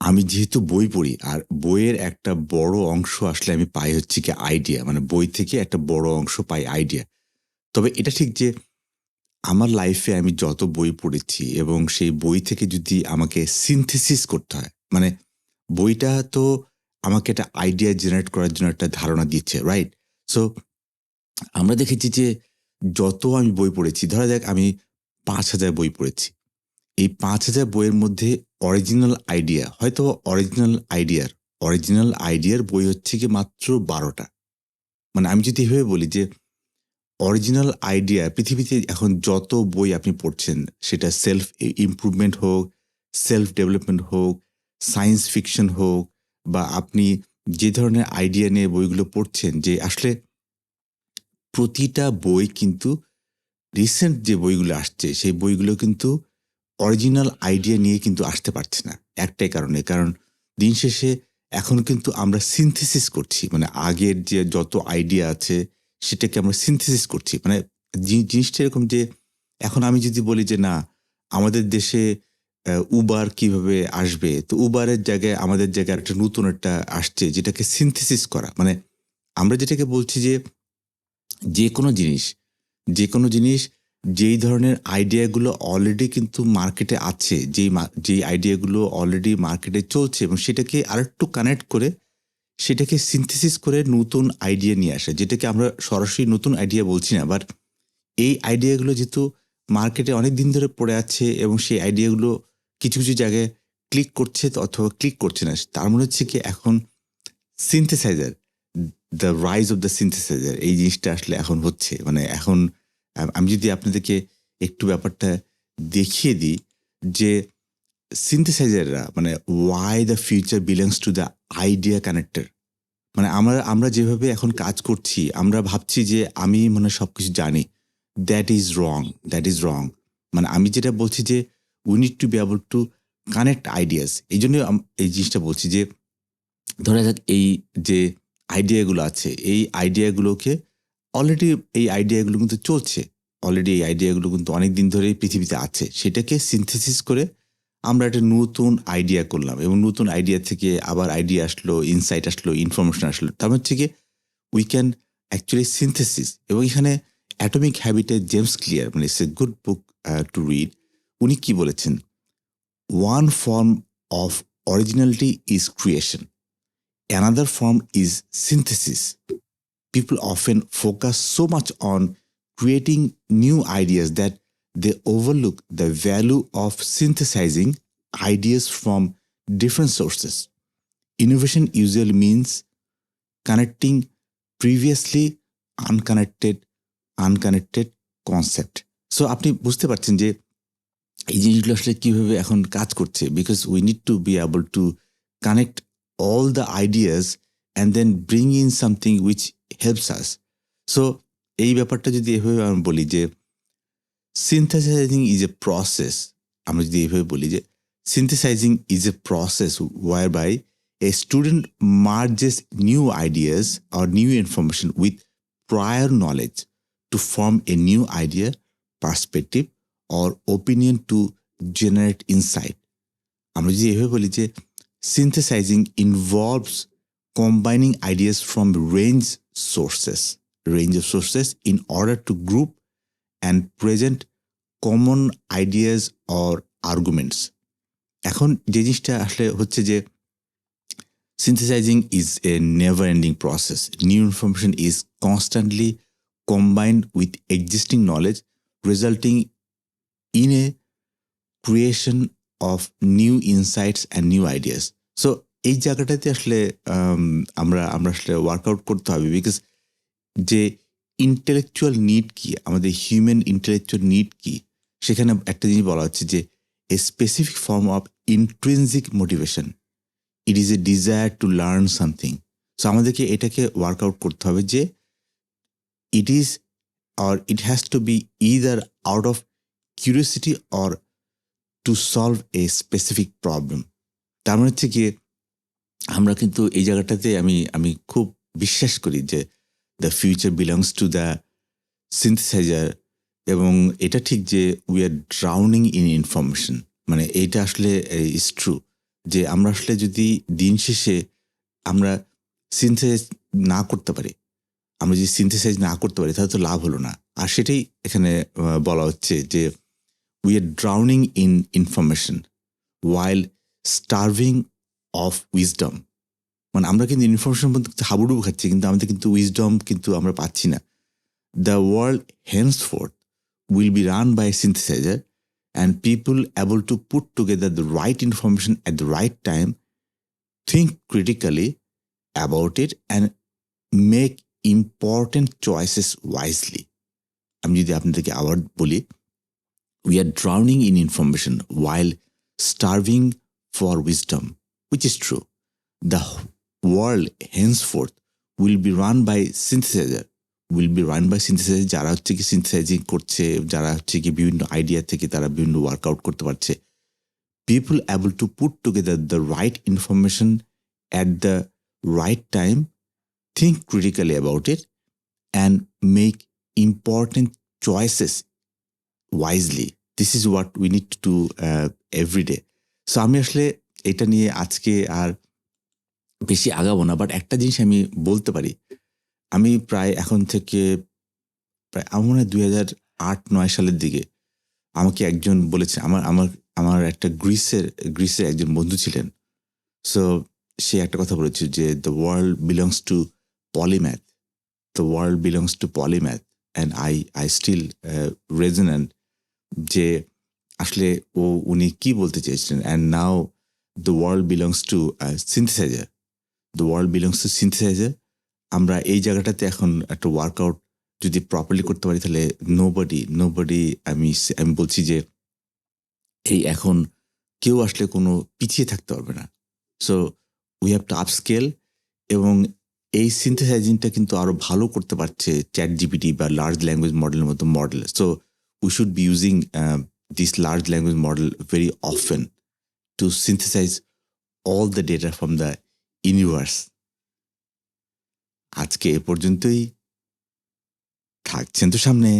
আমি যেহেতু বই পড়ি আর বইয়ের একটা বড় অংশ আসলে আমি পাই হচ্ছে কি আইডিয়া, মানে বই থেকে একটা বড় অংশ পাই আইডিয়া। তবে এটা ঠিক যে আমার লাইফে আমি যত বই পড়েছি এবং সেই বই থেকে যদি আমাকে সিনথেসিস করতে হয়, মানে বইটা তো আমাকে একটা আইডিয়া জেনারেট করার জন্য একটা ধারণা দিচ্ছে, রাইট? সো আমরা দেখেছি যে যত আমি বই পড়েছি, ধরা যাক আমি ৫,০০০ বই পড়েছি। এই ৫,০০০ বইয়ের মধ্যে অরিজিনাল আইডিয়া, হয়তো অরিজিনাল আইডিয়ার বই হচ্ছে গিয়ে মাত্র ১২ টা। মানে আমি যদি এভাবে বলি যে অরিজিনাল আইডিয়া পৃথিবীতে এখন যত বই আপনি পড়ছেন, সেটা সেলফ ইমপ্রুভমেন্ট হোক, সেলফ ডেভেলপমেন্ট হোক, সায়েন্স ফিকশন হোক, বা আপনি যে ধরনের আইডিয়া নিয়ে বইগুলো পড়ছেন, যে আসলে প্রতিটা বই কিন্তু রিসেন্ট যে বইগুলো আসছে, সেই বইগুলো কিন্তু অরিজিনাল আইডিয়া নিয়ে কিন্তু আসতে পারছে না। একটাই কারণে, কারণ দিন শেষে এখন কিন্তু আমরা সিনথেসিস করছি। মানে আগের যে যত আইডিয়া আছে সেটাকে আমরা সিনথেসিস করছি। মানে জিনিসটা এরকম যে এখন আমি যদি বলি যে না, আমাদের দেশে উবার কিভাবে আসবে? তো উবারের জায়গায় আমাদের জায়গায় একটা নতুন একটা আসছে যেটাকে সিনথেসিস করা। মানে আমরা যেটাকে বলছি যে যেকোনো জিনিস, যেকোনো জিনিস যেই ধরনের আইডিয়াগুলো অলরেডি কিন্তু মার্কেটে আছে, যেই আইডিয়াগুলো অলরেডি মার্কেটে চলছে এবং সেটাকে আরেকটু কানেক্ট করে সেটাকে সিনথেসিস করে নতুন আইডিয়া নিয়ে আসা। যেটাকে আমরা সরাসরি নতুন আইডিয়া বলছি না। বাট এই আইডিয়াগুলো যেহেতু মার্কেটে অনেক দিন ধরে পড়ে আছে এবং সেই আইডিয়াগুলো কিছু জায়গায় ক্লিক করছে অথবা ক্লিক করছে না। তার মানে হচ্ছে কি এখন synthesizer, the rise of the synthesizer, এই জিনিসটা আসলে এখন হচ্ছে। মানে এখন আমি যদি আপনাদেরকে একটু ব্যাপারটা দেখিয়ে দিই যে সিনথেসাইজাররা মানে why the future belongs to the idea connector। মানে আমরা যেভাবে এখন কাজ করছি, আমরা ভাবছি যে আমি মানে সবকিছু জানি। That is wrong, that is wrong. মানে আমি যেটা বলছি যে we need to be able to connect ideas। এইজন্যই এই জিনিসটা বলছি যে ধরা যাক এই যে আইডিয়াগুলো আছে, এই আইডিয়াগুলোকে অলরেডি এই আইডিয়াগুলো কিন্তু চলছে। অলরেডি এই আইডিয়াগুলো কিন্তু অনেকদিন ধরেই পৃথিবীতে আছে। সেটাকে সিনথেসিস করে আমরা একটা নতুন আইডিয়া করলাম এবং নতুন আইডিয়া থেকে আবার আইডিয়া আসলো, ইনসাইট আসলো, ইনফরমেশন আসলো। তার মানে হচ্ছে গিয়ে উই ক্যান অ্যাকচুয়ালি সিনথেসিস। এবং এখানে অ্যাটমিক হ্যাবিটের জেমস ক্লিয়ার, মানে it's a good book to read. উনি কি বলেছেন? "One form of originality is creation. Another form is synthesis. People often focus so much on creating new ideas that they overlook the value of synthesizing ideas from different sources. Innovation usually means connecting previously unconnected unconnected concept." So আপনি বুঝতে পারছেন যে এই জিনিসগুলো আসলে কিভাবে এখন কাজ করছে, because we need to be able to connect all the ideas and then bring in something which helps us. So এই ব্যাপারটা যদি এভাবে আমি বলি যে সিনথেসাইজিং ইজ এ প্রসেস, আমরা যদি এভাবে বলি যে synthesizing is a process whereby a student merges new ideas or new information with prior knowledge to form a new idea, perspective or opinion to generate insight। আমরা যদি এভাবে বলি যে synthesizing involves combining ideas from range of sources in order to group and present common ideas or arguments। এখন যে জিনিসটা আসলে হচ্ছে যে synthesizing is a never ending process। New information is constantly combined with existing knowledge, resulting in a creation of new insights and new ideas. So এই জায়গাটাতে আসলে আমরা আমরা আসলে ওয়ার্কআউট করতে হবে, বিকজ যে ইন্টেলেকচুয়াল নিড কি, আমাদের হিউম্যান ইন্টেলেকচুয়াল নিড কি, সেখানে একটা জিনিস বলা হচ্ছে যে a specific form of intrinsic motivation, it is a desire to learn something. So আমাদেরকে এটাকে ওয়ার্কআউট করতে হবে যে it is or it has to be either out of curiosity or to solve a specific problem. তার মানে হচ্ছে গিয়ে আমরা কিন্তু এই জায়গাটাতে আমি আমি খুব বিশ্বাস করি যে the future belongs to the synthesizer. এবং এটা ঠিক যে we are drowning in information, মানে এইটা আসলে ইজ ট্রু যে আমরা আসলে যদি দিন শেষে আমরা সিনথেসাইজ না করতে পারি, আমরা যদি সিনথেসাইজ না করতে পারি তাহলে তো লাভ হলো না। আর সেটাই এখানে বলা হচ্ছে যে we are drowning in information while starving of wisdom. মানে আমরা কিন্তু ইনফরমেশন বলতে হাবুডুবু খাচ্ছি, কিন্তু আমাদের কিন্তু উইজডম কিন্তু আমরা পাচ্ছি না। The world henceforth will be run by a synthesizer and people able to put together the right information at the right time, think critically about it and make important choices wisely. আমি যদি আপনাদেরকে আবার বলি, we are drowning in information while starving for wisdom, which is true. The world henceforth will be run by synthesizer, যারা হচ্ছে কি সিনথেসাইজিং করছে, যারা হচ্ছে কি বিভিন্ন আইডিয়া থেকে তারা বিভিন্ন ওয়ার্কআউট করতে পারছে। People able to put together the right information at the right time, think critically about it and make important choices wisely. This is what we need to do every day. So আমি আসলে এটা নিয়ে আজকে আর বেশি আগাবো না, but একটা জিনিস আমি বলতে পারি, আমি প্রায় এখন থেকে আমার মনে হয় 2008-9 সালের দিকে আমাকে একজন বলেছে, আমার আমার আমার একটা গ্রিসের একজন বন্ধু ছিলেন। সো সে একটা কথা বলেছে যে the world belongs to polymath, the world belongs to polymath and I still resonant যে আসলে উনি কি বলতে চেয়েছিলেন। And now the world belongs to synthesizer, the world belongs to synthesizer. আমরা এই জায়গাটাতে এখন একটা ওয়ার্কআউট যদি প্রপারলি করতে পারি তাহলে নোবডি আমি বলছি যে এই এখন কেউ আসলে কোনো পিছিয়ে থাকতে পারবে না। So we have to upscale, এবং এই সিনথেসাইজিংটা কিন্তু আরো ভালো করতে পারছে চ্যাট জিপিটি বা লার্জ ল্যাঙ্গুয়েজ মডেলের মতো model. So we should be using this large language model very often to synthesize all the data from the universe. আজকে এ পর্যন্তই, থাকছেন তো সামনে।